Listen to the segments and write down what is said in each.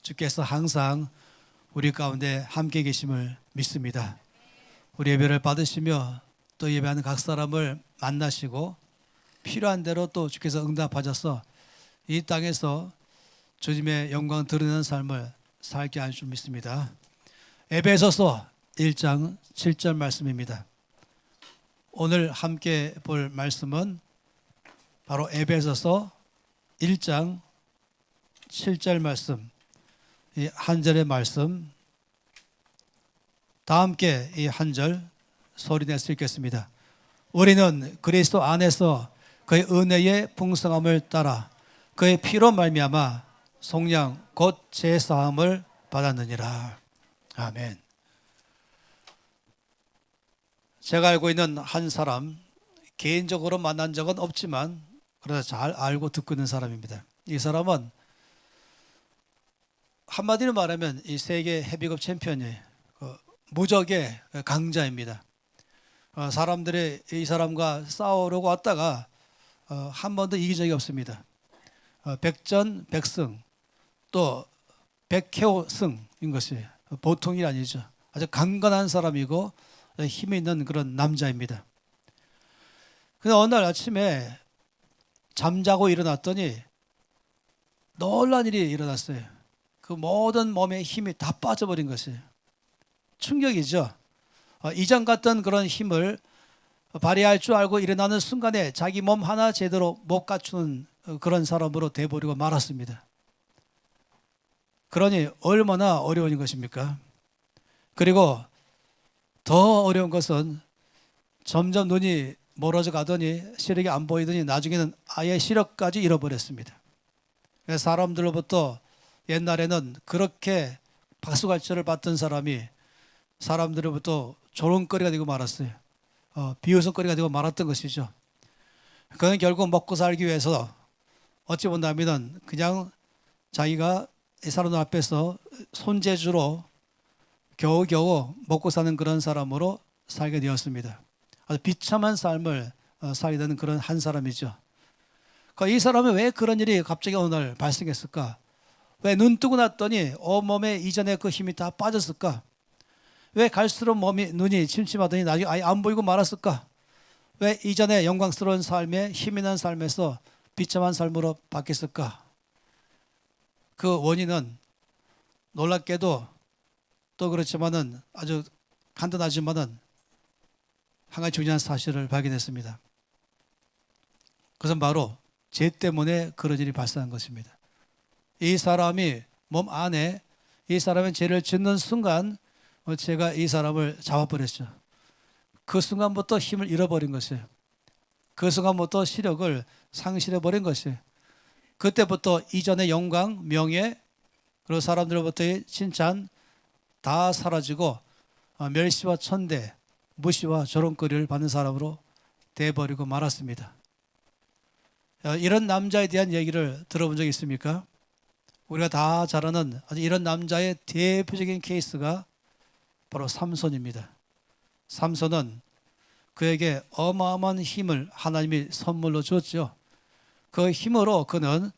주께서 항상 우리 가운데 함께 계심을 믿습니다. 우리 예배를 받으시며 또 예배하는 각 사람을 만나시고 필요한 대로 또 주께서 응답하셔서 이 땅에서 주님의 영광 드러내는 삶을 살게 할 줄 믿습니다. 에베소서 1장 7절 말씀입니다. 오늘 함께 볼 말씀은 바로 에베소서 1장 7절 말씀, 이 한 절의 말씀, 다 함께 이 한 절 소리내서 읽겠습니다. 우리는 그리스도 안에서 그의 은혜의 풍성함을 따라 그의 피로 말미암아 속량 곧 제사함을 받았느니라. 아멘. 제가 알고 있는 한 사람, 개인적으로 만난 적은 없지만 그러나 잘 알고 듣고 있는 사람입니다. 이 사람은 한마디로 말하면 이 세계 헤비급 챔피언이에요. 무적의 강자입니다. 사람들이 이 사람과 싸우려고 왔다가 한 번도 이긴 적이 없습니다. 백전백승 또 백해오승인 것이 보통이 아니죠. 아주 강건한 사람이고 힘이 있는 그런 남자입니다. 근데 어느 날 아침에 잠자고 일어났더니 놀란 일이 일어났어요. 그 모든 몸에 힘이 다 빠져버린 것이에요. 충격이죠. 이전 같던 그런 힘을 발휘할 줄 알고 일어나는 순간에 자기 몸 하나 제대로 못 갖추는 그런 사람으로 돼버리고 말았습니다. 그러니 얼마나 어려운 것입니까? 그리고 더 어려운 것은 점점 눈이 멀어져 가더니 시력이 안 보이더니 나중에는 아예 시력까지 잃어버렸습니다. 사람들로부터 옛날에는 그렇게 박수갈채를 받던 사람이 사람들로부터 조롱거리가 되고 말았어요. 비웃음거리가 되고 말았던 것이죠. 그는 결국 먹고 살기 위해서 어찌 본다면 그냥 자기가 이 사람들 앞에서 손재주로 겨우겨우 먹고 사는 그런 사람으로 살게 되었습니다. 아주 비참한 삶을 살게 되는 그런 한 사람이죠. 이 사람은 왜 그런 일이 갑자기 어느 날 발생했을까? 왜 눈 뜨고 났더니 온몸에 이전에 그 힘이 다 빠졌을까? 왜 갈수록 눈이 침침하더니 나중에 아예 안 보이고 말았을까? 왜 이전에 영광스러운 삶에 힘이 난 삶에서 비참한 삶으로 바뀌었을까? 그 원인은 놀랍게도 또 그렇지만은 아주 간단하지만은 한 가지 중요한 사실을 발견했습니다. 그것은 바로 죄 때문에 그런 일이 발생한 것입니다. 이 사람이 몸 안에 이 사람의 죄를 짓는 순간 죄가 이 사람을 잡아버렸죠. 그 순간부터 힘을 잃어버린 것이에요. 그 순간부터 시력을 상실해버린 것이에요. 그때부터 이전의 영광, 명예, 그리고 사람들로부터의 칭찬 다 사라지고 멸시와 천대, 무시와 조롱거리를 받는 사람으로 돼버리고 말았습니다. 이런 남자에 대한 얘기를 들어본 적 있습니까? 우리가 다 잘 아는 아주 이런 남자의 대표적인 케이스가 바로 삼손입니다. 삼손은 그에게 어마어마한 힘을 하나님이 선물로 줬죠. 그 힘으로 그는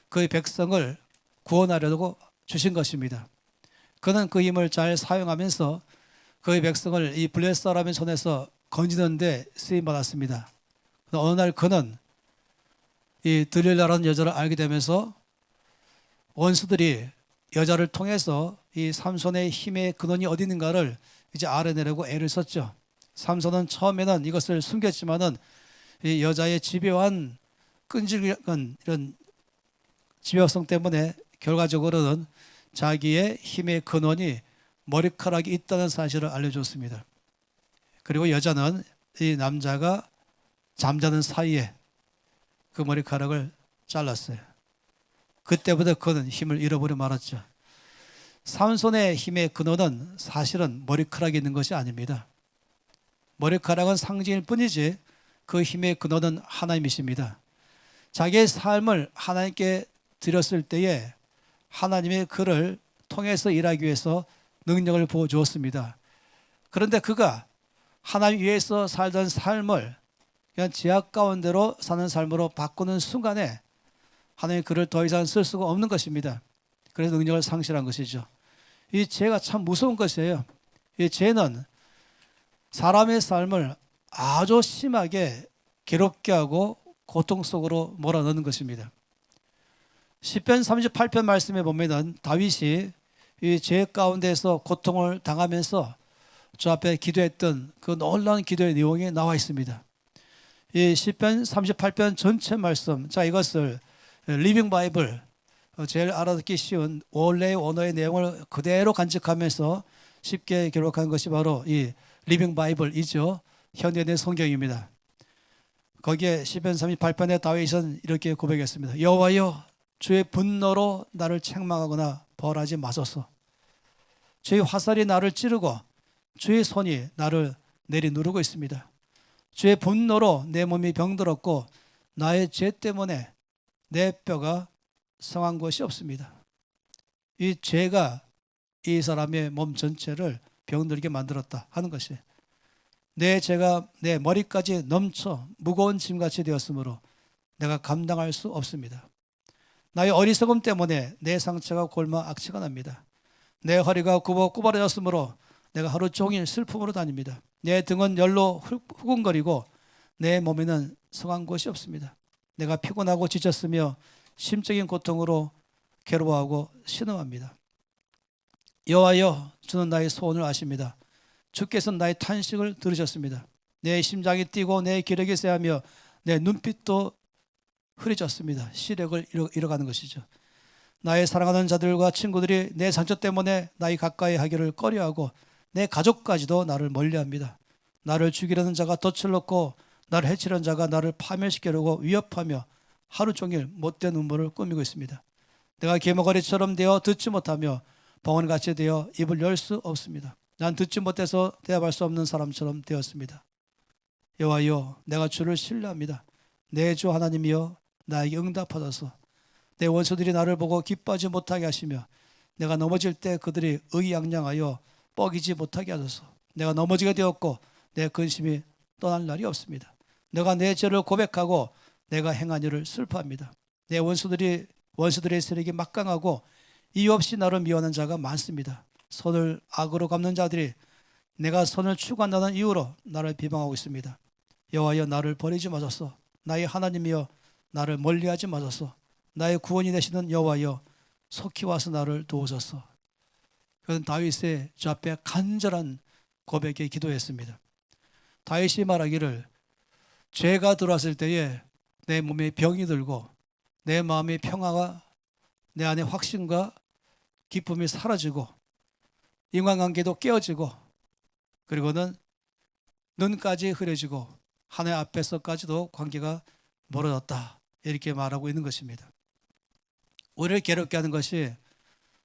그의 백성을 구원하려고 주신 것입니다. 그는 그 힘을 잘 사용하면서 그의 백성을 이 블레셋 사람의 손에서 건지는 데 쓰임받았습니다. 어느 날 그는 이 들릴라라는 여자를 알게 되면서 원수들이 여자를 통해서 이 삼손의 힘의 근원이 어디 있는가를 이제 알아내려고 애를 썼죠. 삼손은 처음에는 이것을 숨겼지만은 이 여자의 집요한 끈질긴 이런 집요성 때문에 결과적으로는 자기의 힘의 근원이 머리카락이 있다는 사실을 알려줬습니다. 그리고 여자는 이 남자가 잠자는 사이에 그 머리카락을 잘랐어요. 그때부터 그는 힘을 잃어버려 말았죠. 삼손의 힘의 근원은 사실은 머리카락이 있는 것이 아닙니다. 머리카락은 상징일 뿐이지 그 힘의 근원은 하나님이십니다. 자기의 삶을 하나님께 드렸을 때에 하나님의 그를 통해서 일하기 위해서 능력을 부어주었습니다. 그런데 그가 하나님 위해서 살던 삶을 그냥 제약 가운데로 사는 삶으로 바꾸는 순간에 하나님이 그를 더 이상 쓸 수가 없는 것입니다. 그래서 능력을 상실한 것이죠. 이 죄가 참 무서운 것이에요. 이 죄는 사람의 삶을 아주 심하게 괴롭게 하고 고통 속으로 몰아넣는 것입니다. 시편 38편 말씀에 보면은 다윗이 이 죄 가운데서 고통을 당하면서 주 앞에 기도했던 그 놀라운 기도의 내용이 나와 있습니다. 이 시편 38편 전체 말씀, 자 이것을 리빙 바이블, 제일 알아듣기 쉬운 원래의 원어의 내용을 그대로 간직하면서 쉽게 기록한 것이 바로 이 리빙 바이블이죠. 현대의 성경입니다. 거기에 시편 38편의 다윗은 이렇게 고백했습니다. 여호와여, 주의 분노로 나를 책망하거나 벌하지 마소서. 주의 화살이 나를 찌르고 주의 손이 나를 내리누르고 있습니다. 주의 분노로 내 몸이 병들었고 나의 죄 때문에 내 뼈가 성한 것이 없습니다. 이 죄가 이 사람의 몸 전체를 병들게 만들었다 하는 것이, 내 죄가 내 머리까지 넘쳐 무거운 짐같이 되었으므로 내가 감당할 수 없습니다. 나의 어리석음 때문에 내 상처가 골마 악취가 납니다. 내 허리가 굽어 구부러졌으므로 내가 하루 종일 슬픔으로 다닙니다. 내 등은 열로 후근거리고 내 몸에는 성한 곳이 없습니다. 내가 피곤하고 지쳤으며 심적인 고통으로 괴로워하고 신음합니다. 여호와여, 주는 나의 소원을 아십니다. 주께서는 나의 탄식을 들으셨습니다. 내 심장이 뛰고 내 기력이 쇠하며 내 눈빛도 흐려졌습니다. 시력을 잃어가는 것이죠. 나의 사랑하는 자들과 친구들이 내 상처 때문에 나의 가까이 하기를 꺼려하고 내 가족까지도 나를 멀리합니다. 나를 죽이려는 자가 덫을 놓고 나를 해치려는 자가 나를 파멸시키려고 위협하며 하루 종일 못된 음모를 꾸미고 있습니다. 내가 개머거리처럼 되어 듣지 못하며 벙어리같이 되어 입을 열 수 없습니다. 난 듣지 못해서 대답할 수 없는 사람처럼 되었습니다. 여호와여, 내가 주를 신뢰합니다. 내 주 하나님이여, 나에게 응답하소서. 내 원수들이 나를 보고 기뻐하지 못하게 하시며 내가 넘어질 때 그들이 의양양하여 뻐기지 못하게 하소서. 내가 넘어지게 되었고 내 근심이 떠날 날이 없습니다. 내가 내 죄를 고백하고 내가 행한 일을 슬퍼합니다. 내 원수들의 세력이 막강하고 이유 없이 나를 미워하는 자가 많습니다. 손을 악으로 갚는 자들이 내가 선을 추구한다는 이유로 나를 비방하고 있습니다. 여호와여, 나를 버리지 마소서. 나의 하나님이여, 나를 멀리하지 마소서. 나의 구원이 되시는 여호와여, 속히 와서 나를 도우소서. 그는 다윗의 주 앞에 간절한 고백에 기도했습니다. 다윗이 말하기를, 죄가 들어왔을 때에 내 몸에 병이 들고 내 마음의 평화가, 내 안에 확신과 기쁨이 사라지고 인간관계도 깨어지고 그리고는 눈까지 흐려지고 하나님 앞에서까지도 관계가 멀어졌다, 이렇게 말하고 있는 것입니다. 우리를 괴롭게 하는 것이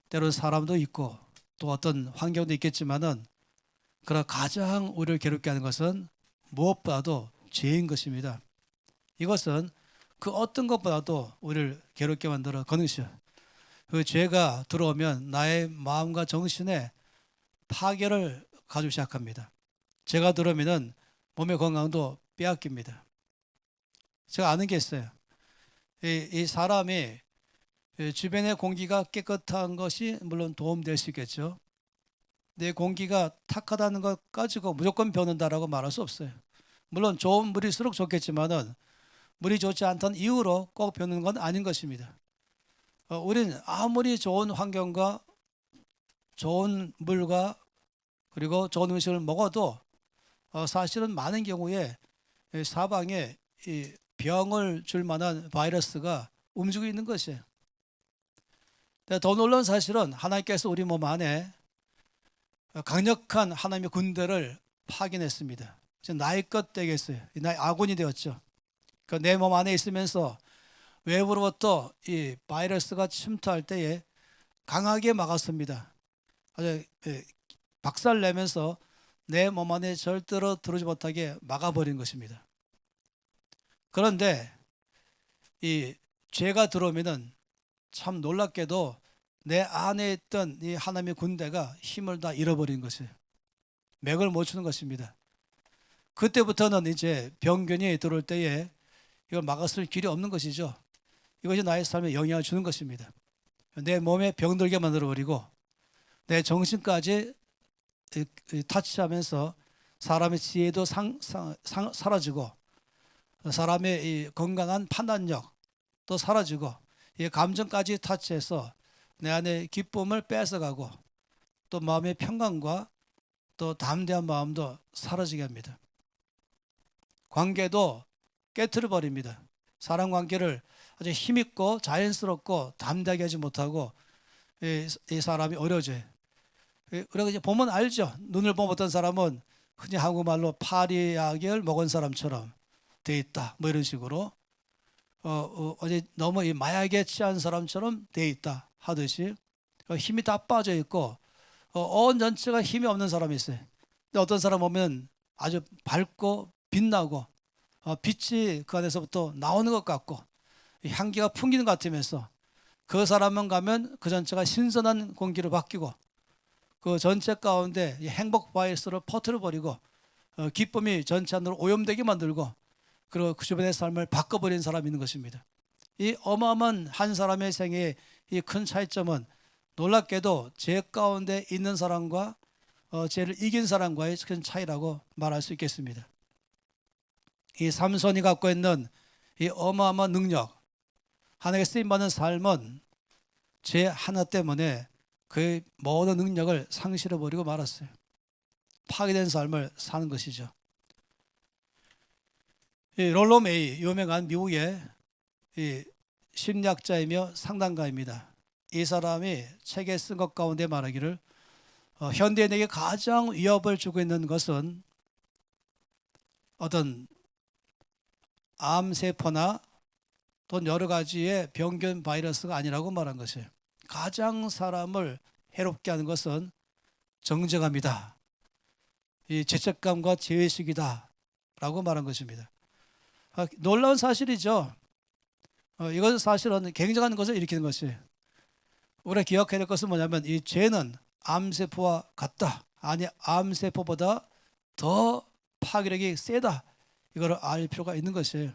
때로는 사람도 있고 또 어떤 환경도 있겠지만은, 그러나 가장 우리를 괴롭게 하는 것은 무엇보다도 죄인 것입니다. 이것은 그 어떤 것보다도 우리를 괴롭게 만들어 거는 것이요. 그 죄가 들어오면 나의 마음과 정신에 파괴를 가지고 시작합니다. 죄가 들어오면은 몸의 건강도 빼앗깁니다. 제가 아는 게 있어요. 이 사람이 주변의 공기가 깨끗한 것이 물론 도움될 수 있겠죠. 내 공기가 탁하다는 것 가지고 무조건 변한다라고 말할 수 없어요. 물론 좋은 물일수록 좋겠지만은 물이 좋지 않다는 이유로 꼭 변하는 건 아닌 것입니다. 우리는 아무리 좋은 환경과 좋은 물과 그리고 좋은 음식을 먹어도 사실은 많은 경우에 사방에 이 병을 줄 만한 바이러스가 움직이고 있는 것이에요. 더 놀라운 사실은 하나님께서 우리 몸 안에 강력한 하나님의 군대를 파견했습니다. 나의 것 되겠어요. 나의 아군이 되었죠. 내 몸 안에 있으면서 외부로부터 이 바이러스가 침투할 때에 강하게 막았습니다. 아주 박살내면서 내 몸 안에 절대로 들어오지 못하게 막아버린 것입니다. 그런데 이 죄가 들어오면은 참 놀랍게도 내 안에 있던 이 하나님의 군대가 힘을 다 잃어버린 것이에요. 맥을 못 추는 것입니다. 그때부터는 이제 병균이 들어올 때에 이걸 막았을 길이 없는 것이죠. 이것이 나의 삶에 영향을 주는 것입니다. 내 몸에 병들게 만들어버리고 내 정신까지 타치하면서 사람의 지혜도 사라지고 사람의 이 건강한 판단력도 사라지고 이 감정까지 타치해서 내 안에 기쁨을 뺏어가고 또 마음의 평강과 또 담대한 마음도 사라지게 합니다. 관계도 깨트려 버립니다. 사람 관계를 아주 힘있고 자연스럽고 담대하게 하지 못하고 이 사람이 어려워져요. 그래서 이제 보면 알죠. 눈을 보면 어떤 사람은 흔히 한국말로 파리약을 먹은 사람처럼 돼 있다. 뭐 이런 식으로 어제 너무 이 마약에 취한 사람처럼 돼 있다 하듯이 힘이 다 빠져 있고 온 전체가 힘이 없는 사람이 있어요. 근데 어떤 사람 보면 아주 밝고 빛나고 빛이 그 안에서부터 나오는 것 같고 향기가 풍기는 것 같으면서 그 사람만 가면 그 전체가 신선한 공기로 바뀌고 그 전체 가운데 행복 바이러스를 퍼뜨려 버리고 기쁨이 전체 안으로 오염되게 만들고 그리고 그 주변의 삶을 바꿔버리는 사람이 있는 것입니다. 이 어마어마한 한 사람의 생애의 이 큰 차이점은 놀랍게도 죄 가운데 있는 사람과 죄를 이긴 사람과의 큰 차이라고 말할 수 있겠습니다. 이 삼손이 갖고 있는 이 어마어마한 능력, 하나님께 쓰임받는 삶은 죄 하나 때문에 그의 모든 능력을 상실해버리고 말았어요. 파괴된 삶을 사는 것이죠. 이 롤로 메이, 유명한 미국의 이 심리학자이며 상담가입니다. 이 사람이 책에 쓴 것 가운데 말하기를 현대인에게 가장 위협을 주고 있는 것은 어떤 암세포나 또 여러 가지의 병균 바이러스가 아니라고 말한 것이에요. 가장 사람을 해롭게 하는 것은 정죄감이다. 이 죄책감과 죄의식이다 라고 말한 것입니다. 놀라운 사실이죠. 이것은 사실은 굉장한 것을 일으키는 것이에요. 우리가 기억해야 될 것은 뭐냐면 이 죄는 암세포와 같다. 아니 암세포보다 더 파괴력이 세다. 이걸 알 필요가 있는 것이에요.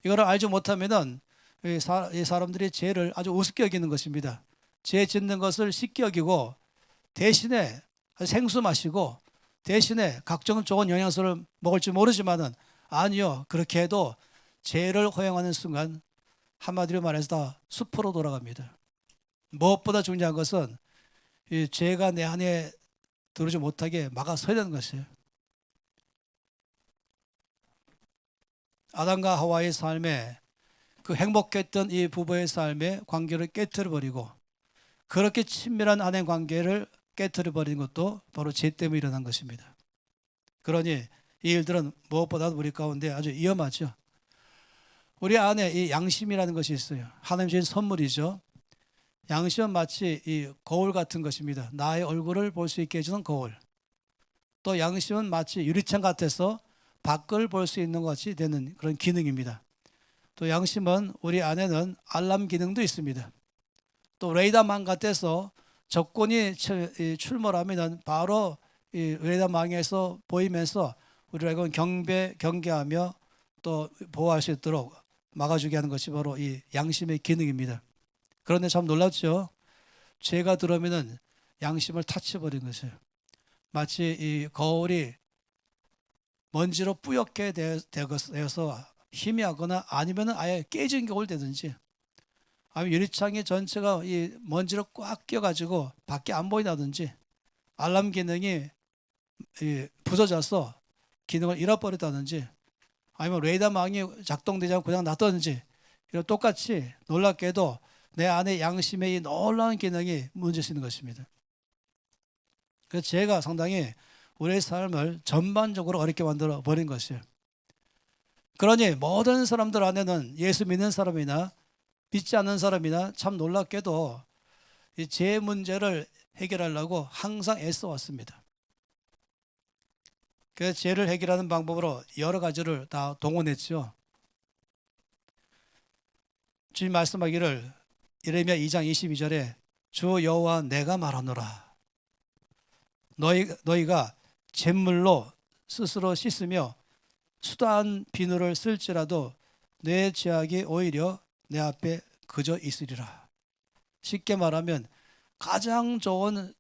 이걸 알지 못하면은 이 사람들이 죄를 아주 우습게 여기는 것입니다. 죄 짓는 것을 쉽게 여기고 대신에 생수 마시고 대신에 각종 좋은 영양소를 먹을지 모르지만은 아니요. 그렇게 해도 죄를 허용하는 순간 한마디로 말해서 다 숲으로 돌아갑니다. 무엇보다 중요한 것은 이 죄가 내 안에 들어오지 못하게 막아서야 되는 것이에요. 아담과 하와의 삶에 그 행복했던 이 부부의 삶의 관계를 깨뜨려 버리고 그렇게 친밀한 아내 관계를 깨뜨려 버린 것도 바로 죄 때문에 일어난 것입니다. 그러니 이 일들은 무엇보다도 우리 가운데 아주 위험하죠. 우리 안에 이 양심이라는 것이 있어요. 하나님 주신 선물이죠. 양심은 마치 이 거울 같은 것입니다. 나의 얼굴을 볼 수 있게 해주는 거울. 또 양심은 마치 유리창 같아서 밖을 볼 수 있는 것 같이 되는 그런 기능입니다. 또 양심은 우리 안에는 알람 기능도 있습니다. 또 레이더망 같아서 적군이 출몰하면 바로 이 레이더망에서 보이면서 우리가 경계하며 또 보호할 수 있도록 막아주게 하는 것이 바로 이 양심의 기능입니다. 그런데 참 놀랍죠. 죄가 들어오면은 양심을 타치버린 것이에요. 마치 이 거울이 먼지로 뿌옇게 되어서 희미하거나 아니면은 아예 깨진 거울 되든지 아니면 유리창이 전체가 이 먼지로 꽉 껴가지고 밖에 안 보인다든지 알람 기능이 부서져서 기능을 잃어버렸다든지 아니면 레이더망이 작동되지 않고 그냥 놔뒀는지 이런 똑같이 놀랍게도 내 안에 양심의 이 놀라운 기능이 무너질 것입니다. 그래서 죄가 상당히 우리의 삶을 전반적으로 어렵게 만들어 버린 것이에요. 그러니 모든 사람들 안에는 예수 믿는 사람이나 믿지 않는 사람이나 참 놀랍게도 이 죄 문제를 해결하려고 항상 애써 왔습니다. 그래서 죄를 해결하는 방법으로 여러 가지를 다 동원했죠. 주님 말씀하기를 예레미야 2장 22절에 주 여호와 내가 말하노라. 너희가 잿물로 스스로 씻으며 수다한 비누를 쓸지라도 내 죄악이 오히려 내 앞에 그저 있으리라. 쉽게 말하면 가장 좋은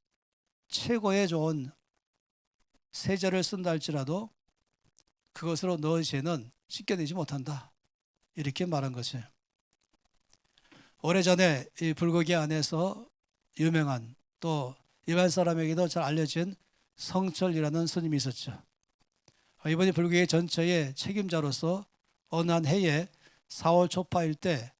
최고의 좋은 세제를 쓴다 할지라도 그것으로 너의 죄는 씻겨내지 못한다. 이렇게 말한 것이에요. 오래전에 이 불고기 안에서 유명한 또 일반 사람에게도 잘 알려진 성철이라는 스님이 있었죠. 이번에 불교계 전체의 책임자로서 어느 한 해에 4월 초파일 때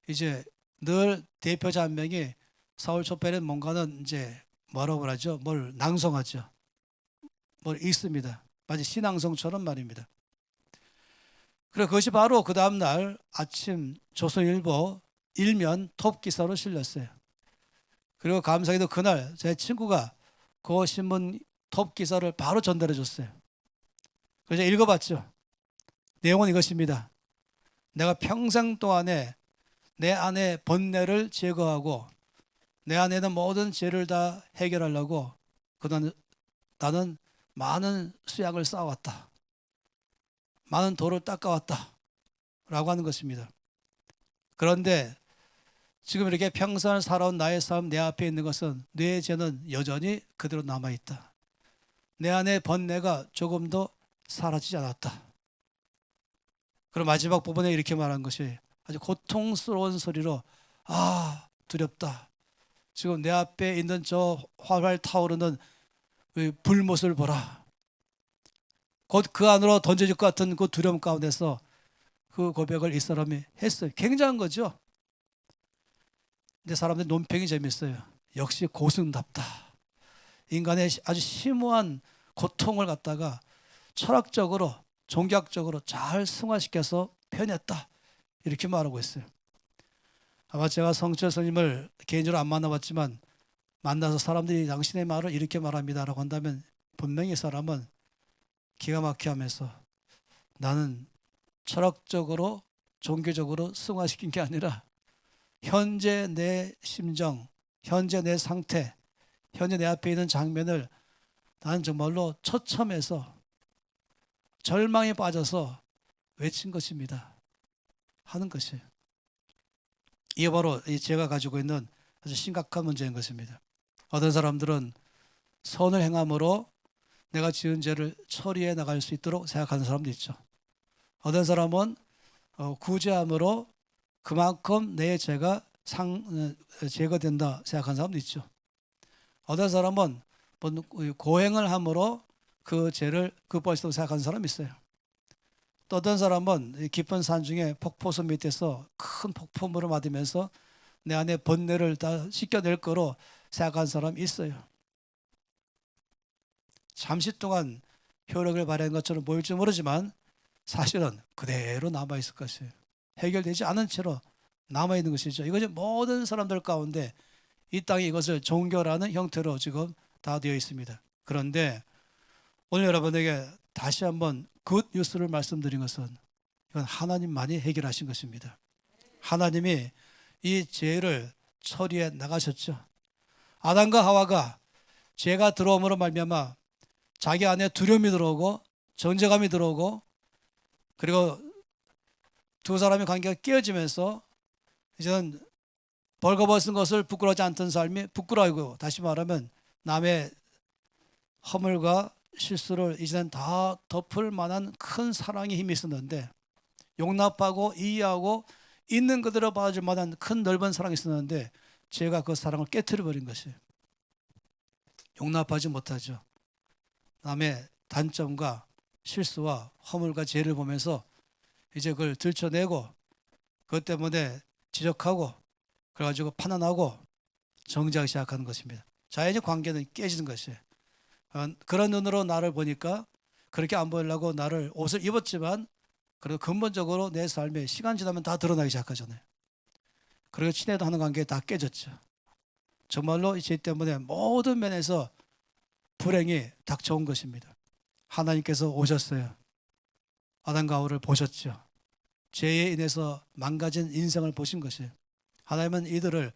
이제 늘 대표자 한 명이 4월 초파에는 뭔가는 이제 뭐라고 그러죠? 뭘 낭송하죠. 뭘 읽습니다. 마치 신앙송처럼 말입니다. 그리고 그것이 바로 그 다음날 아침 조선일보 일면 톱 기사로 실렸어요. 그리고 감사히도 그날 제 친구가 그 신문 톱 기사를 바로 전달해 줬어요. 그래서 읽어봤죠. 내용은 이것입니다. 내가 평생 동안에 내 안에 번뇌를 제거하고 내 안에 있는 모든 죄를 다 해결하려고 그동안 나는 많은 수약을 쌓아왔다. 많은 돌을 닦아왔다. 라고 하는 것입니다. 그런데 지금 이렇게 평생을 살아온 나의 삶 내 앞에 있는 것은 내 죄는 여전히 그대로 남아있다. 내 안에 번뇌가 조금도 사라지지 않았다. 그리고 마지막 부분에 이렇게 말한 것이 아주 고통스러운 소리로 아 두렵다. 지금 내 앞에 있는 저 활활 타오르는 불못을 보라. 곧 그 안으로 던져질 것 같은 그 두려움 가운데서 그 고백을 이 사람이 했어요. 굉장한 거죠. 근데 사람들이 논평이 재밌어요. 역시 고승답다. 인간의 아주 심오한 고통을 갖다가 철학적으로 종교학적으로 잘 승화시켜서 표현했다. 이렇게 말하고 있어요. 아마 제가 성철 스님을 개인적으로 안 만나봤지만 만나서 사람들이 당신의 말을 이렇게 말합니다 라고 한다면 분명히 이 사람은 기가 막혀 하면서 나는 철학적으로 종교적으로 승화시킨 게 아니라 현재 내 심정, 현재 내 상태, 현재 내 앞에 있는 장면을 나는 정말로 처참해서 절망에 빠져서 외친 것입니다. 하는 것이에요. 이게 바로 제가 가지고 있는 아주 심각한 문제인 것입니다. 어떤 사람들은 선을 행함으로 내가 지은 죄를 처리해 나갈 수 있도록 생각하는 사람도 있죠. 어떤 사람은 구제함으로 그만큼 내 죄가 제거된다 생각하는 사람도 있죠. 어떤 사람은 고행을 함으로 그 죄를 극복할 수 있다고 생각하는 사람이 있어요. 또 어떤 사람은 깊은 산 중에 폭포수 밑에서 큰 폭포물을 맞으면서 내 안에 번뇌를 다 씻겨낼 거로 생각하는 사람이 있어요. 잠시 동안 효력을 발휘한 것처럼 보일지 모르지만 사실은 그대로 남아있을 것이에요. 해결되지 않은 채로 남아있는 것이죠. 이것이 모든 사람들 가운데 이 땅에 이것을 종교라는 형태로 지금 다 되어 있습니다. 그런데 오늘 여러분에게 다시 한번 굿 뉴스를 말씀드린 것은 이건 하나님만이 해결하신 것입니다. 하나님이 이 죄를 처리해 나가셨죠. 아담과 하와가 죄가 들어옴으로 말미암아 자기 안에 두려움이 들어오고 정죄감이 들어오고 그리고 두 사람의 관계가 깨어지면서 이제는 벌거벗은 것을 부끄러워하지 않던 삶이 부끄러워하고 다시 말하면 남의 허물과 실수를 이제는 다 덮을 만한 큰 사랑의 힘이 있었는데 용납하고 이해하고 있는 그대로 봐줄 만한 큰 넓은 사랑이 있었는데 죄가 그 사랑을 깨트려 버린 것이에요. 용납하지 못하죠. 남의 단점과 실수와 허물과 죄를 보면서 이제 그걸 들춰내고 그것 때문에 지적하고 그래가지고 판단하고 정죄하기 시작하는 것입니다. 자연의 관계는 깨지는 것이에요. 그런 눈으로 나를 보니까 그렇게 안 보이려고 나를 옷을 입었지만 그래도 근본적으로 내 삶에 시간 지나면 다 드러나기 시작하잖아요. 그리고 친해도 하는 관계 다 깨졌죠. 정말로 이 죄 때문에 모든 면에서 불행이 닥쳐온 것입니다. 하나님께서 오셨어요. 아담과 하와를 보셨죠. 죄에 인해서 망가진 인생을 보신 것이에요. 하나님은 이들을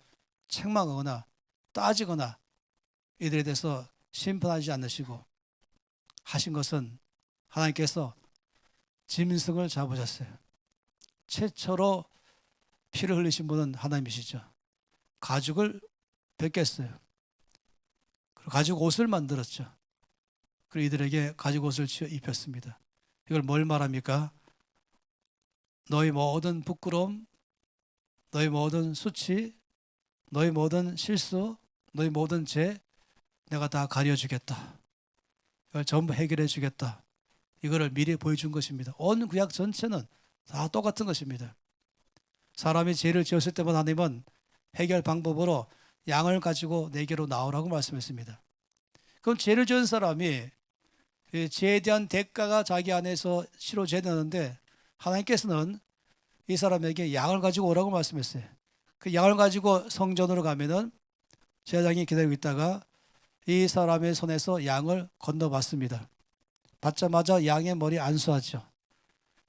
책망하거나 따지거나 이들에 대해서 심판하지 않으시고 하신 것은 하나님께서 짐승을 잡으셨어요. 최초로 피를 흘리신 분은 하나님이시죠. 가죽을 벗겼어요. 그리고 가죽 옷을 만들었죠. 그리고 이들에게 가죽 옷을 입혔습니다. 이걸 뭘 말합니까? 너희 모든 부끄러움, 너희 모든 수치, 너희 모든 실수, 너희 모든 죄 내가 다 가려주겠다. 이걸 전부 해결해 주겠다. 이거를 미리 보여준 것입니다. 온 구약 전체는 다 똑같은 것입니다. 사람이 죄를 지었을 때마다 하나님은 해결 방법으로 양을 가지고 내게로 나오라고 말씀했습니다. 그럼 죄를 지은 사람이 죄에 대한 대가가 자기 안에서 치러져야 되는데 하나님께서는 이 사람에게 양을 가지고 오라고 말씀했어요. 그 양을 가지고 성전으로 가면은 제사장이 기다리고 있다가 이 사람의 손에서 양을 건너받습니다. 받자마자 양의 머리 안수하죠.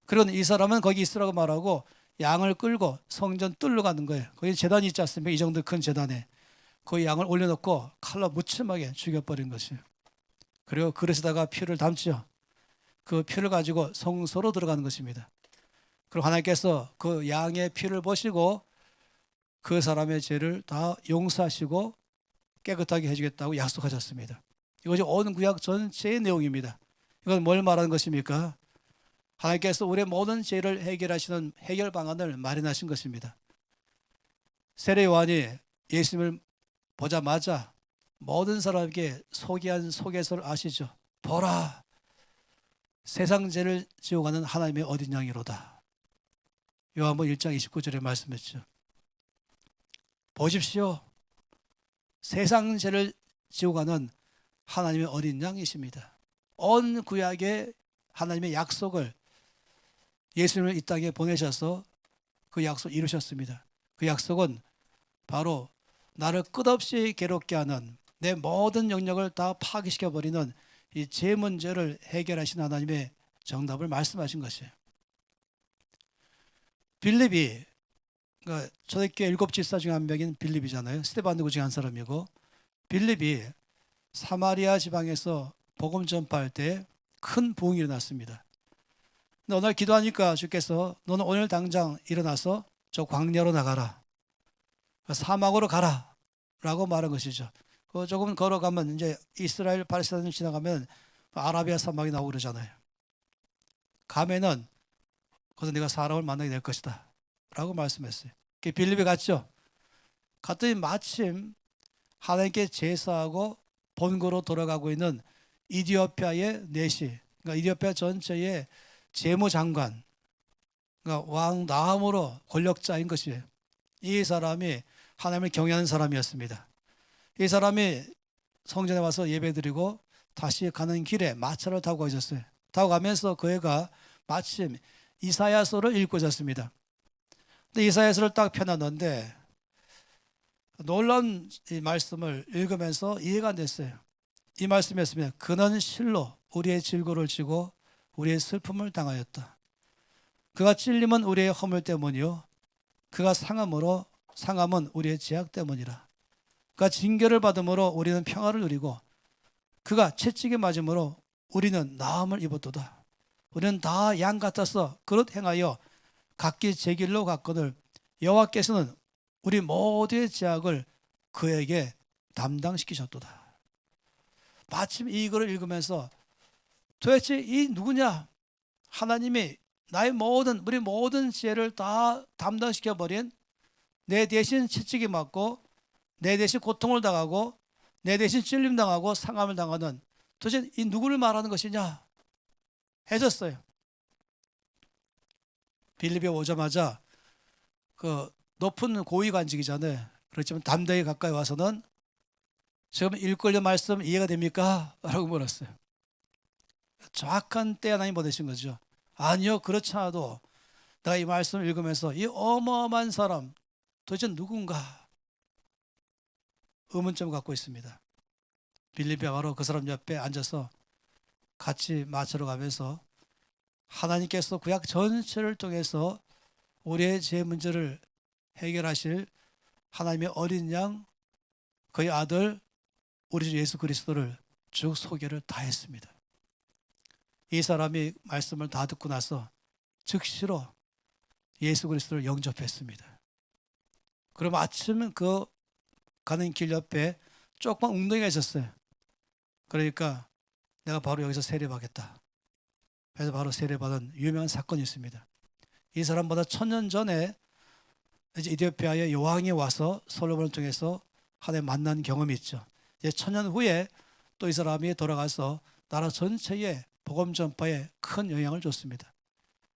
그리고 이 사람은 거기 있으라고 말하고 양을 끌고 성전 뚫러 가는 거예요. 거기 제단이 있지 않습니까? 이 정도 큰 제단에 그 양을 올려놓고 칼로 무참하게 죽여버린 것이에요. 그리고 그릇에다가 피를 담죠. 그 피를 가지고 성소로 들어가는 것입니다. 그리고 하나님께서 그 양의 피를 보시고 그 사람의 죄를 다 용서하시고 깨끗하게 해주겠다고 약속하셨습니다. 이것이 온 구약 전체의 내용입니다. 이건 뭘 말하는 것입니까? 하나님께서 우리의 모든 죄를 해결하시는 해결 방안을 마련하신 것입니다. 세례 요한이 예수님을 보자마자 모든 사람에게 소개한 소개서를 아시죠? 보라, 세상 죄를 지어가는 하나님의 어린 양이로다. 요한복음 1장 29절에 말씀했죠. 보십시오. 세상 죄를 지어가는 하나님의 어린 양이십니다. 온 구약의 하나님의 약속을 예수님을 이 땅에 보내셔서 그 약속을 이루셨습니다. 그 약속은 바로 나를 끝없이 괴롭게 하는 내 모든 영역을 다 파괴시켜버리는 이 죄 문제를 해결하신 하나님의 정답을 말씀하신 것이에요. 빌립이, 그러니까 초대교회 7집사 중에 한 명인 빌립이잖아요. 스데반도 중에 한 사람이고, 빌립이 사마리아 지방에서 복음 전파할 때 큰 부흥이 일어났습니다. 근데 오늘 기도하니까 주께서 너는 오늘 당장 일어나서 저 광야로 나가라, 사막으로 가라 라고 말한 것이죠. 조금 걸어가면 이제 이스라엘 팔레스타인 지나가면 아라비아 사막이 나오고 그러잖아요. 가면은 거기서 내가 사람을 만나게 될 것이다 라고 말씀했어요. 빌립이 갔죠. 갔더니 마침 하나님께 제사하고 본거로 돌아가고 있는 이디오피아의 내시, 그러니까 이디오피아 전체의 재무장관, 그러니까 왕 다음으로 권력자인 것이에요. 이 사람이 하나님을 경외하는 사람이었습니다. 이 사람이 성전에 와서 예배드리고 다시 가는 길에 마차를 타고 가셨어요. 타고 가면서 그 애가 마침 이사야서를 읽고 있었습니다. 근데 이사야서를 딱 펴놨는데 놀라운 이 말씀을 읽으면서 이해가 안 됐어요. 이 말씀이었습니다. 그는 실로 우리의 질고를 지고 우리의 슬픔을 당하였다. 그가 찔림은 우리의 허물 때문이요 그가 상함은 우리의 죄악 때문이라. 그가 징계를 받음으로 우리는 평화를 누리고 그가 채찍에 맞음으로 우리는 나음을 입었도다. 우리는 다 양 같아서 그릇 행하여 각기 제 길로 갔거늘 여호와께서는 우리 모두의 죄악을 그에게 담당시키셨도다. 마침 이거를 읽으면서 도대체 이 누구냐? 하나님이 우리 모든 죄를 다 담당시켜버린, 내 대신 채찍이 맞고 내 대신 고통을 당하고 내 대신 찔림 당하고 상함을 당하는 도대체 이 누구를 말하는 것이냐 해졌어요. 빌립에 오자마자 그 높은 고위관직이잖아요. 그렇지만 담대히 가까이 와서는 지금 일권료 말씀 이해가 됩니까? 라고 물었어요. 정확한 때 하나님 보내신 거죠. 아니요, 그렇지 않아도 내가 이 말씀을 읽으면서 이 어마어마한 사람 도대체 누군가 의문점을 갖고 있습니다. 빌립이 바로 그 사람 옆에 앉아서 같이 마차로 가면서 하나님께서 구약 전체를 통해서 우리의 죄 문제를 해결하실 하나님의 어린 양, 그의 아들 우리 주 예수 그리스도를 쭉 소개를 다 했습니다. 이 사람이 말씀을 다 듣고 나서 즉시로 예수 그리스도를 영접했습니다. 그럼 아침 그 가는 길 옆에 조그만 웅덩이가 있었어요. 그러니까 내가 바로 여기서 세례받겠다. 그래서 바로 세례받은 유명한 사건이 있습니다. 이 사람보다 1000년 전에 이제 이디오피아의 여왕이 와서 솔로몬을 통해서 하나님 만난 경험이 있죠. 이제 1000년 후에 또 이 사람이 돌아가서 나라 전체에 복음 전파에 큰 영향을 줬습니다.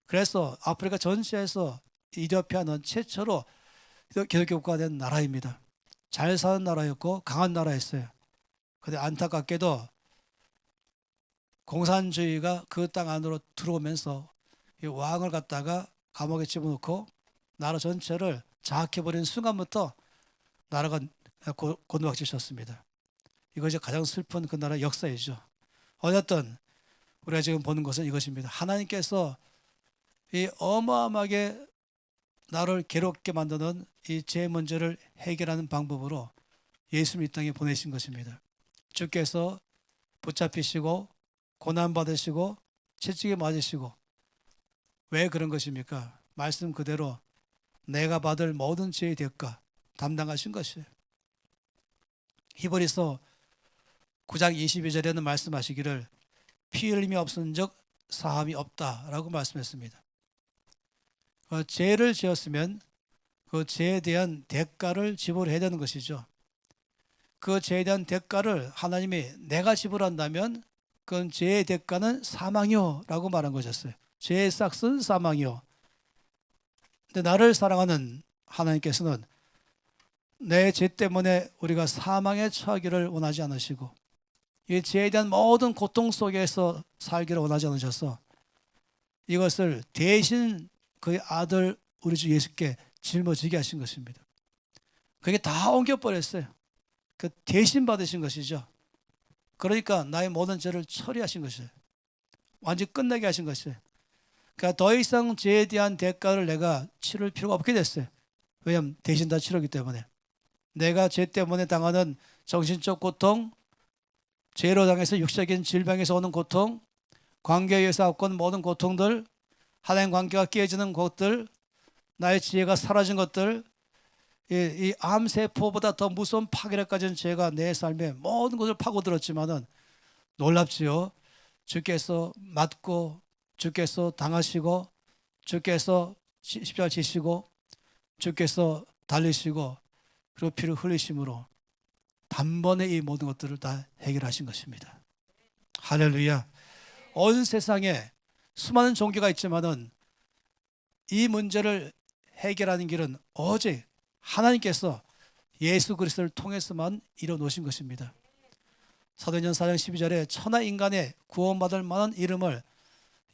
그래서 아프리카 전체에서 이디오피아는 최초로 기독교 국가가 된 나라입니다. 잘 사는 나라였고 강한 나라였어요. 그런데 안타깝게도 공산주의가 그 땅 안으로 들어오면서 이 왕을 갖다가 감옥에 집어넣고 나라 전체를 장악해버린 순간부터 나라가 곤두박질쳤습니다. 이것이 가장 슬픈 그 나라의 역사이죠. 어쨌든 우리가 지금 보는 것은 이것입니다. 하나님께서 이 어마어마하게 나를 괴롭게 만드는 이 죄 문제를 해결하는 방법으로 예수님 이 땅에 보내신 것입니다. 주께서 붙잡히시고 고난받으시고 채찍에 맞으시고, 왜 그런 것입니까? 말씀 그대로 내가 받을 모든 죄의 대가 담당하신 것이에요. 히브리서 9장 22절에는 말씀하시기를 피 흘림이 없은 적 사함이 없다라고 말씀했습니다. 죄를 지었으면 그 죄에 대한 대가를 지불해야 되는 것이죠. 그 죄에 대한 대가를 하나님이 내가 지불한다면 그건 죄의 대가는 사망이요 라고 말한 것이었어요. 죄의 삭은 사망이요. 근데 나를 사랑하는 하나님께서는 내 죄 때문에 우리가 사망에 처하기를 원하지 않으시고 이 죄에 대한 모든 고통 속에서 살기를 원하지 않으셔서 이것을 대신 그의 아들 우리 주 예수께 짊어지게 하신 것입니다. 그게 다 옮겨버렸어요. 그 대신 받으신 것이죠. 그러니까 나의 모든 죄를 처리하신 것이에요. 완전히 끝나게 하신 것이에요. 그러니까 더 이상 죄에 대한 대가를 내가 치를 필요가 없게 됐어요. 왜냐하면 대신 다 치르기 때문에. 내가 죄 때문에 당하는 정신적 고통, 죄로 당해서 육적인 질병에서 오는 고통, 관계에 의해서 겪은 모든 고통들, 하나님 관계가 깨지는 것들, 나의 지혜가 사라진 것들, 이 암세포보다 더 무서운 파괴력까지는 죄가 내 삶에 모든 것을 파고들었지만은 놀랍지요. 주께서 맞고 주께서 당하시고 주께서 십자가를 지시고 주께서 달리시고 그리고 피를 흘리심으로 단번에 이 모든 것들을 다 해결하신 것입니다. 할렐루야. 온 세상에 수많은 종교가 있지만은 이 문제를 해결하는 길은 오직 하나님께서 예수 그리스도를 통해서만 이뤄놓으신 것입니다. 사도행전 4장 12절에 천하 인간의 구원받을 만한 이름을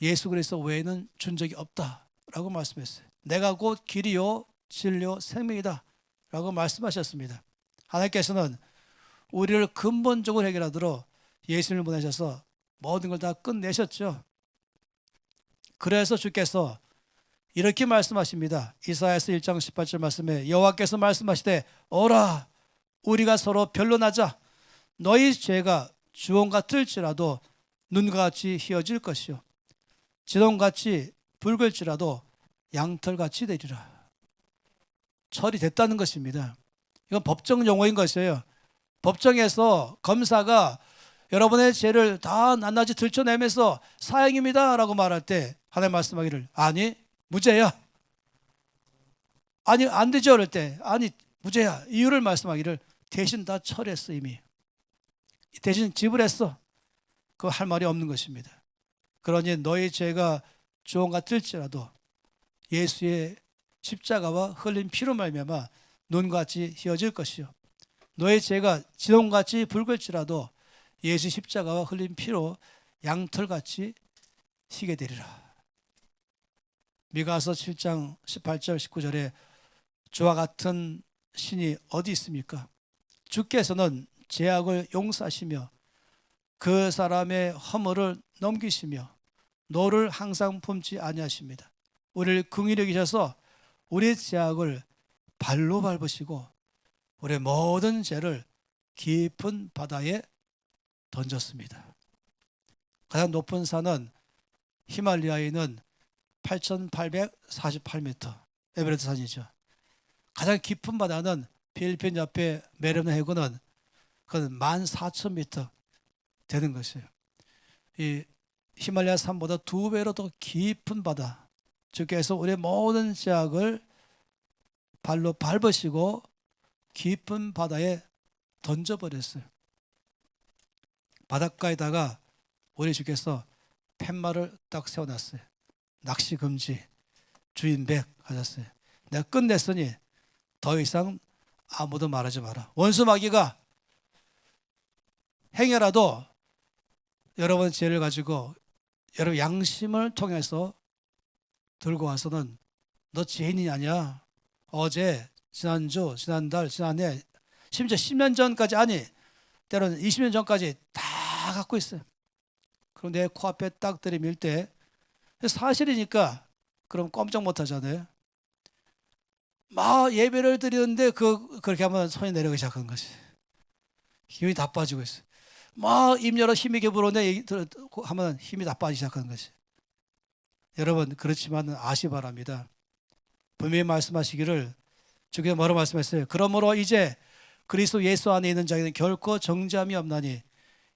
예수 그리스도 외에는 준 적이 없다라고 말씀했어요. 내가 곧 길이요 진리요 생명이다 라고 말씀하셨습니다. 하나님께서는 우리를 근본적으로 해결하도록 예수님을 보내셔서 모든 걸 다 끝내셨죠. 그래서 주께서 이렇게 말씀하십니다. 이사야서 1장 18절 말씀에 여호와께서 말씀하시되 오라 우리가 서로 변론하자. 너희 죄가 주홍 같을지라도 눈같이 희어질 것이요 지동같이 붉을지라도 양털같이 되리라. 처리됐다는 것입니다. 이건 법정 용어인 것이에요. 법정에서 검사가 여러분의 죄를 다 낱낱이 들춰내면서 사형입니다 라고 말할 때 하나님 말씀하기를 아니 무죄야. 아니 안 되죠 그럴 때 아니 무죄야. 이유를 말씀하기를 대신 다 처리했어. 이미 대신 지불했어. 그거 할 말이 없는 것입니다. 그러니 너희 죄가 주홍 같을지라도 예수의 십자가와 흘린 피로 말미암아 눈같이 희어질 것이요 너희 죄가 지동같이 붉을지라도 예수 십자가와 흘린 피로 양털같이 희게 되리라. 미가서 7장 18절 19절에 주와 같은 신이 어디 있습니까? 주께서는 죄악을 용서하시며 그 사람의 허물을 넘기시며 노를 항상 품지 아니하십니다. 우리를 긍휼히 여기셔서 우리의 죄악을 발로 밟으시고 우리의 모든 죄를 깊은 바다에 던졌습니다. 가장 높은 산은 히말라야에 있는 8,848m 에베레스트 산이죠. 가장 깊은 바다는 필리핀 옆에 메르나 해군은 그건 14,000m 되는 것이에요. 이 히말라야 산보다 2배로 더 깊은 바다, 주께서 우리의 모든 죄악을 발로 밟으시고 깊은 바다에 던져버렸어요. 바닷가에다가 우리 주께서 팻말을 딱 세워놨어요. 낚시 금지, 주인 100 하셨어요. 내가 끝냈으니 더 이상 아무도 말하지 마라. 원수 마귀가 행여라도 여러분 죄를 가지고 여러분 양심을 통해서 들고 와서는 너 죄인이 아니야. 어제, 지난주, 지난달, 지난해, 심지어 10년 전까지, 아니 때로는 20년 전까지 다 갖고 있어요. 그럼 내 코앞에 딱 들이밀 때 사실이니까 그럼 꼼짝 못 하잖아요. 막 예배를 드리는데 그렇게 하면 손이 내려가기 시작한 것이, 힘이 다 빠지고 있어요. 막 입 열어 힘있게 불어내 하면 힘이 다 빠지기 시작하는 것이. 여러분, 그렇지만 아시 바랍니다. 분명히 말씀하시기를, 주께서 뭐라고 말씀했어요? 그러므로 이제 그리스도 예수 안에 있는 자에게는 결코 정죄함이 없나니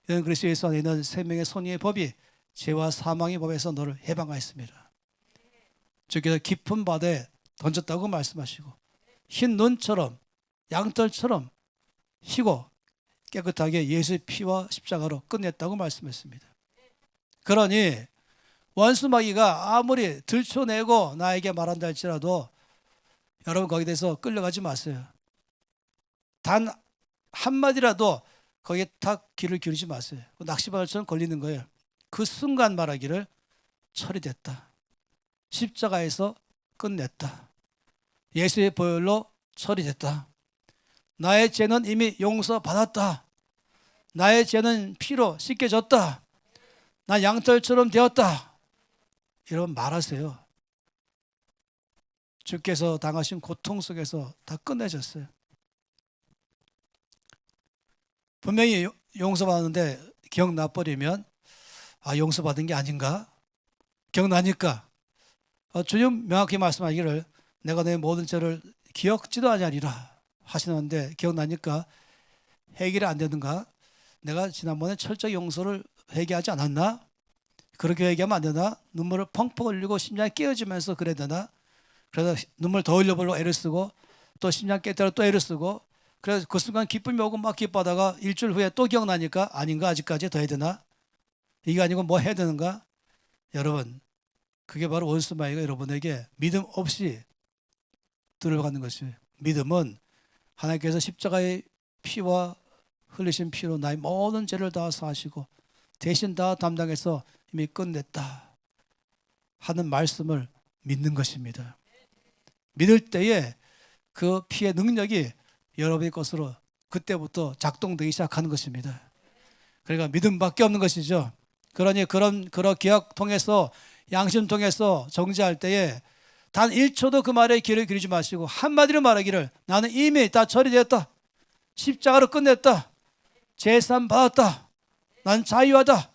이는 그리스도 예수 안에 있는 생명의 선의의 법이 죄와 사망의 법에서 너를 해방하였습니다. 주께서 깊은 바다에 던졌다고 말씀하시고 흰 눈처럼 양털처럼 희고 깨끗하게 예수의 피와 십자가로 끝냈다고 말씀했습니다. 그러니 원수 마귀가 아무리 들춰내고 나에게 말한다 할지라도 여러분 거기에 대해서 끌려가지 마세요. 단 한마디라도 거기에 탁 귀를 기울이지 마세요. 낚시바늘처럼 걸리는 거예요. 그 순간 말하기를 처리됐다. 십자가에서 끝냈다. 예수의 보혈로 처리됐다. 나의 죄는 이미 용서받았다. 나의 죄는 피로 씻겨졌다. 나 양털처럼 되었다. 이런 말하세요. 주께서 당하신 고통 속에서 다 끝내졌어요. 분명히 용서받았는데 기억나버리면 용서받은 게 아닌가? 기억나니까 주님 명확히 말씀하기를 내가 내 모든 죄를 기억지도 아니하리라 하시는데 기억나니까 해결이 안 되는가? 내가 지난번에 철저히 용서를 회개하지 않았나? 그렇게 회개하면 안 되나? 눈물을 펑펑 흘리고 심장이 깨어지면서 그래야 되나? 그래서 눈물 더 흘려보려고 애를 쓰고 또 심장 깨뜨려 또 애를 쓰고 그래서 그 순간 기쁨이 오고 막 기뻐하다가 일주일 후에 또 기억나니까 아닌가? 아직까지 더 해야 되나? 이게 아니고 뭐 해야 되는가? 여러분, 그게 바로 원수 마귀가 여러분에게 믿음 없이 들어가는 것이에요. 믿음은 하나님께서 십자가의 피와 흘리신 피로 나의 모든 죄를 다 사하시고 대신 다 담당해서 이미 끝냈다 하는 말씀을 믿는 것입니다. 믿을 때에 그 피의 능력이 여러분의 것으로 그때부터 작동되기 시작하는 것입니다. 그러니까 믿음밖에 없는 것이죠. 그러니 그런 기억 통해서 양심 통해서 정죄할 때에 단 1초도 그 말에 귀를 기울이지 마시고 한마디로 말하기를 나는 이미 다 처리되었다. 십자가로 끝냈다. 제산 받았다. 난 자유하다.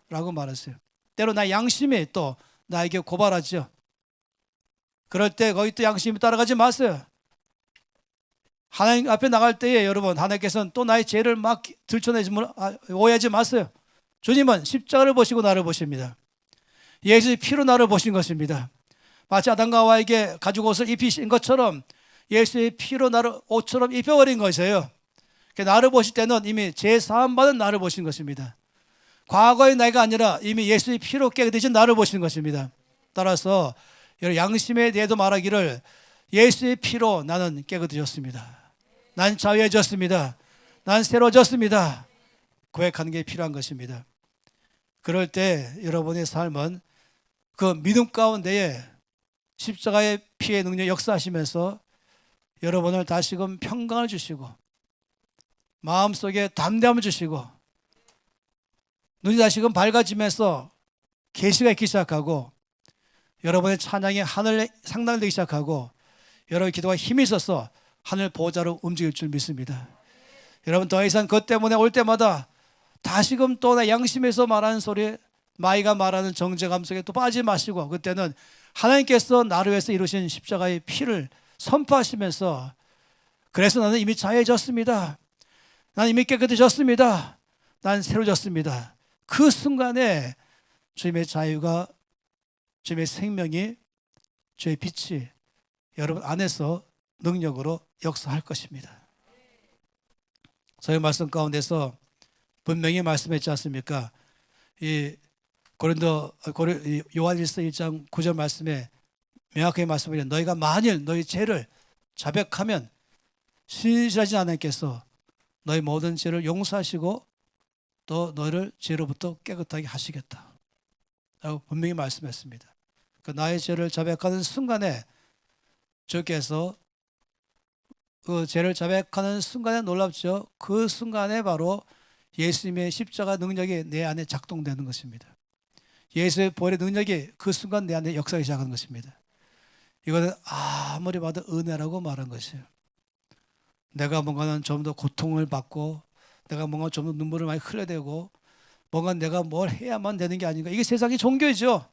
라고 말했어요. 때로 나 양심이 또 나에게 고발하죠. 그럴 때 거기 또 양심이 따라가지 마세요. 하나님 앞에 나갈 때에 여러분 하나님께서는 또 나의 죄를 막 들춰내지 오해하지 마세요. 주님은 십자가를 보시고 나를 보십니다. 예수의 피로 나를 보신 것입니다. 마치 아담과 하와에게 가죽 옷을 입히신 것처럼 예수의 피로 나를 옷처럼 입혀버린 것이에요. 나를 보실 때는 이미 죄 사함 받은 나를 보신 것입니다. 과거의 내가 아니라 이미 예수의 피로 깨끗해진 나를 보시는 것입니다. 따라서 양심에 대해도 말하기를 예수의 피로 나는 깨끗해졌습니다. 난 자유해졌습니다. 난 새로워졌습니다. 고백하는 게 필요한 것입니다. 그럴 때 여러분의 삶은 그 믿음 가운데에 십자가의 피의 능력 역사하시면서 여러분을 다시금 평강을 주시고 마음속에 담대함을 주시고 눈이 다시금 밝아지면서 계시가 있기 시작하고 여러분의 찬양이 하늘에 상당되기 시작하고 여러분의 기도가 힘이 있어서 하늘 보호자로 움직일 줄 믿습니다. 여러분 더 이상 그것 때문에 올 때마다 다시금 또 내 양심에서 말하는 소리 마귀가 말하는 정죄감 속에 또 빠지지 마시고 그때는 하나님께서 나를 위해서 이루신 십자가의 피를 선포하시면서 그래서 나는 이미 자유해졌습니다. 나는 이미 깨끗해졌습니다. 난 새로워졌습니다. 그 순간에 주님의 자유가, 주님의 생명이, 주의 빛이 여러분 안에서 능력으로 역사할 것입니다. 저희 말씀 가운데서 분명히 말씀했지 않습니까? 이 요한일서 1장 9절 말씀에 명확하게 말씀드린, 너희가 만일 너희 죄를 자백하면 신실하지 않겠어 너희 모든 죄를 용서하시고 또 너희를 죄로부터 깨끗하게 하시겠다 라고 분명히 말씀했습니다. 그 나의 죄를 자백하는 순간에 주께서 그 죄를 자백하는 순간에 놀랍죠. 그 순간에 바로 예수님의 십자가 능력이 내 안에 작동되는 것입니다. 예수의 보혈의 능력이 그 순간 내 안에 역사하기 시작하는 것입니다. 이거는 아무리 봐도 은혜라고 말한 것이에요. 내가 뭔가는 좀 더 고통을 받고 내가 뭔가 좀 더 눈물을 많이 흘려야 되고 뭔가 내가 뭘 해야만 되는 게 아닌가. 이게 세상의 종교이죠.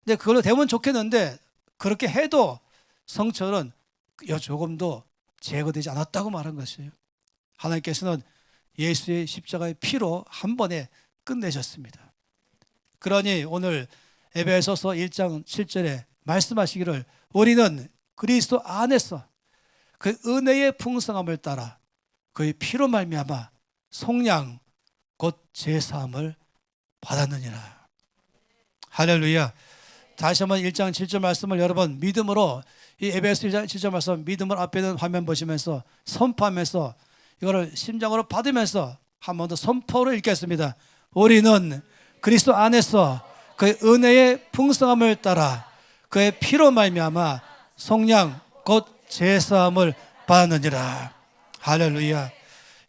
근데 그걸로 되면 좋겠는데 그렇게 해도 성철은 조금도 제거되지 않았다고 말한 것이에요. 하나님께서는 예수의 십자가의 피로 한 번에 끝내셨습니다. 그러니 오늘 에베소서 1장 7절에 말씀하시기를 우리는 그리스도 안에서 그 은혜의 풍성함을 따라 그의 피로 말미암아 속량 곧 제사함을 받았느니라. 할렐루야. 다시 한번 1장 7절 말씀을 여러분 믿음으로, 이 에베소 1장 7절 말씀 믿음으로 앞에 있는 화면 보시면서 선포하면서 이거를 심장으로 받으면서 한 번 더 선포로 읽겠습니다. 우리는 그리스도 안에서 그의 은혜의 풍성함을 따라 그의 피로 말미암아 속량 곧 제사함을 받았느니라. 할렐루야.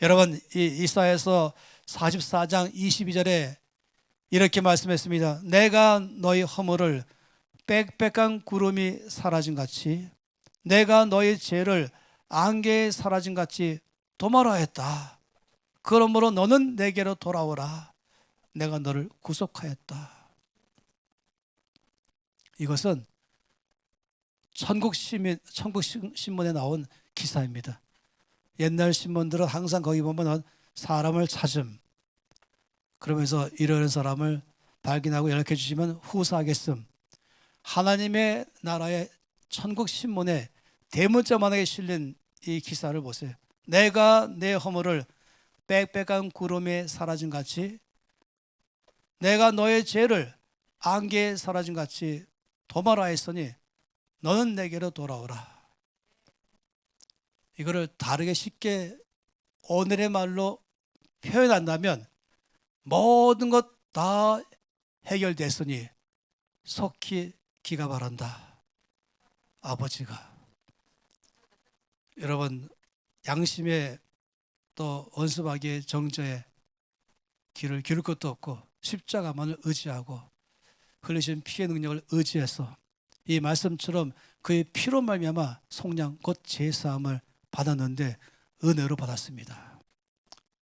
여러분 이사야서 44장 22절에 이렇게 말씀했습니다. 내가 너희 허물을 빽빽한 구름이 사라진 같이 내가 너희 죄를 안개에 사라진 같이 도말하였다. 그러므로 너는 내게로 돌아오라. 내가 너를 구속하였다. 이것은 천국신문에 나온 기사입니다. 옛날 신문들은 항상 거기 보면 사람을 찾음, 그러면서 이런 사람을 발견하고 연락해 주시면 후사하겠음. 하나님의 나라의 천국신문에 대문자만하게 실린 이 기사를 보세요. 내가 내 허물을 빽빽한 구름에 사라진 같이 내가 너의 죄를 안개에 사라진 같이 도말하였으니 너는 내게로 돌아오라. 이거를 다르게 쉽게 오늘의 말로 표현한다면 모든 것 다 해결됐으니 속히 기가 바란다. 아버지가. 여러분 양심에 또 원수마귀의 정죄에 귀를 기울일 것도 없고 십자가만을 의지하고 흘리신 피의 능력을 의지해서 이 말씀처럼 그의 피로 말미암아 속량 곧 제사함을 받았는데 은혜로 받았습니다.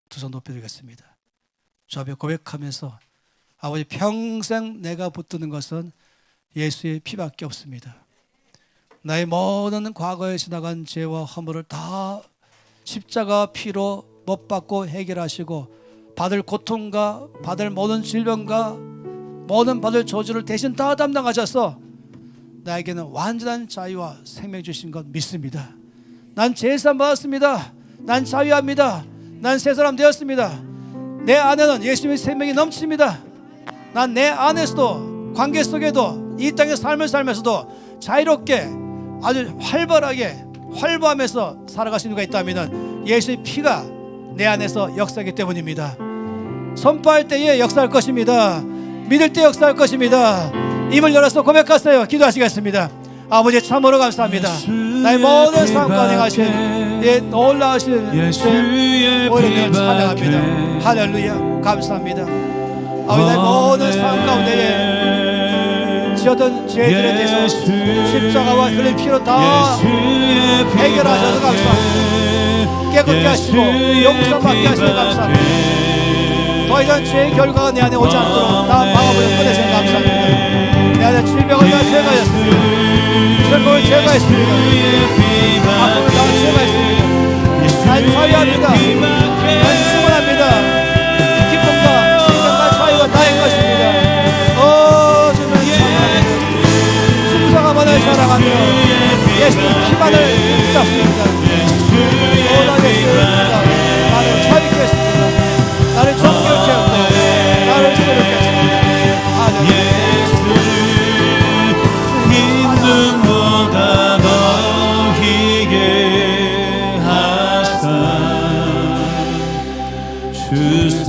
두 손 높여드리겠습니다. 주 앞에 고백하면서 아버지 평생 내가 붙드는 것은 예수의 피밖에 없습니다. 나의 모든 과거에 지나간 죄와 허물을 다 십자가 피로 못 받고 해결하시고 받을 고통과 받을 모든 질병과 모든 받을 저주를 대신 다 담당하셔서 나에게는 완전한 자유와 생명 주신 것 믿습니다. 난 제사 받았습니다. 난 자유합니다. 난 새 사람 되었습니다. 내 안에는 예수님의 생명이 넘칩니다. 난 내 안에서도 관계 속에도 이 땅의 삶을 살면서도 자유롭게 아주 활발하게 활보하면서 살아갈 수 있는 가 있다면 예수의 피가 내 안에서 역사하기 때문입니다. 선포할 때에 역사할 것입니다. 믿을 때 역사할 것입니다. 입을 열어서 고백하세요. 기도하시겠습니다. 아버지 참으로 감사합니다. 나의 모든 삶 가운데 가신 놀라우신 예수의 피를 찬양합니다. 할렐루야. 감사합니다. 아버지 나의 모든 삶 가운데 지었던 죄들에 대해서 십자가와 흘린 피로 다 해결하셔서 감사합니다. 깨끗게 하시고 용서받게 하시고 감사합니다. 더 이상 죄의 결과가 내 안에 오지 않도록 다 막아버려 꺼내셔서 감사합니다. 내 안에 질병을 다 제거하였습니다. 슬픔을 제거했습니다. 아픔을 다 제거했습니다.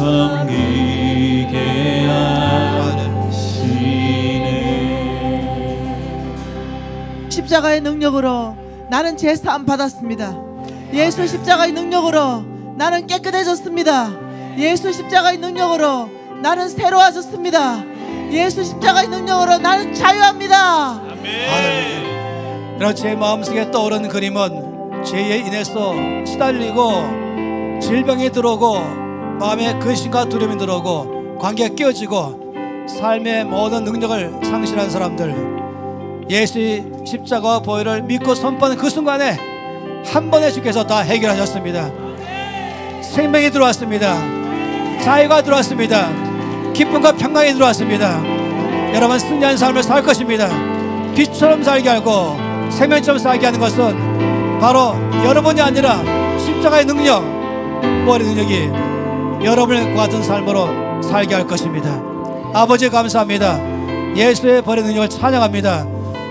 섬기게 하시네. 십자가의 능력으로 나는 제사함 받았습니다. 예수 십자가의 능력으로 나는 깨끗해졌습니다. 예수 십자가의 능력으로 나는 새로워졌습니다. 예수 십자가의 능력으로 나는 자유합니다. 그리고 제 마음속에 떠오르는 그림은 죄에 인해서 시달리고 질병이 들어오고 마음에 근심과 두려움이 들어오고 관계가 깨어지고 삶의 모든 능력을 상실한 사람들, 예수의 십자가와 보혈을 믿고 선포하는 그 순간에 한 번에 주께서 다 해결하셨습니다. 생명이 들어왔습니다. 자유가 들어왔습니다. 기쁨과 평강이 들어왔습니다. 여러분 승리한 삶을 살 것입니다. 빛처럼 살게 하고 생명처럼 살게 하는 것은 바로 여러분이 아니라 십자가의 능력, 보혈의 능력이 여러분과 같은 삶으로 살게 할 것입니다. 아버지 감사합니다. 예수의 보혈의 능력을 찬양합니다.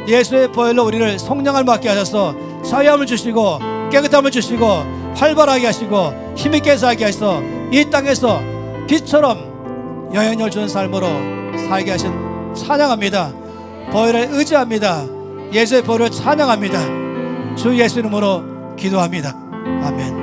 예수의 보혈로 우리를 성령을 받게 하셔서 자유함을 주시고 깨끗함을 주시고 활발하게 하시고 힘있게 살게 하셔서 이 땅에서 빛처럼 영향력을 주는 삶으로 살게 하신 찬양합니다. 보혈을 의지합니다. 예수의 보혈을 찬양합니다. 주 예수 이름으로 기도합니다. 아멘.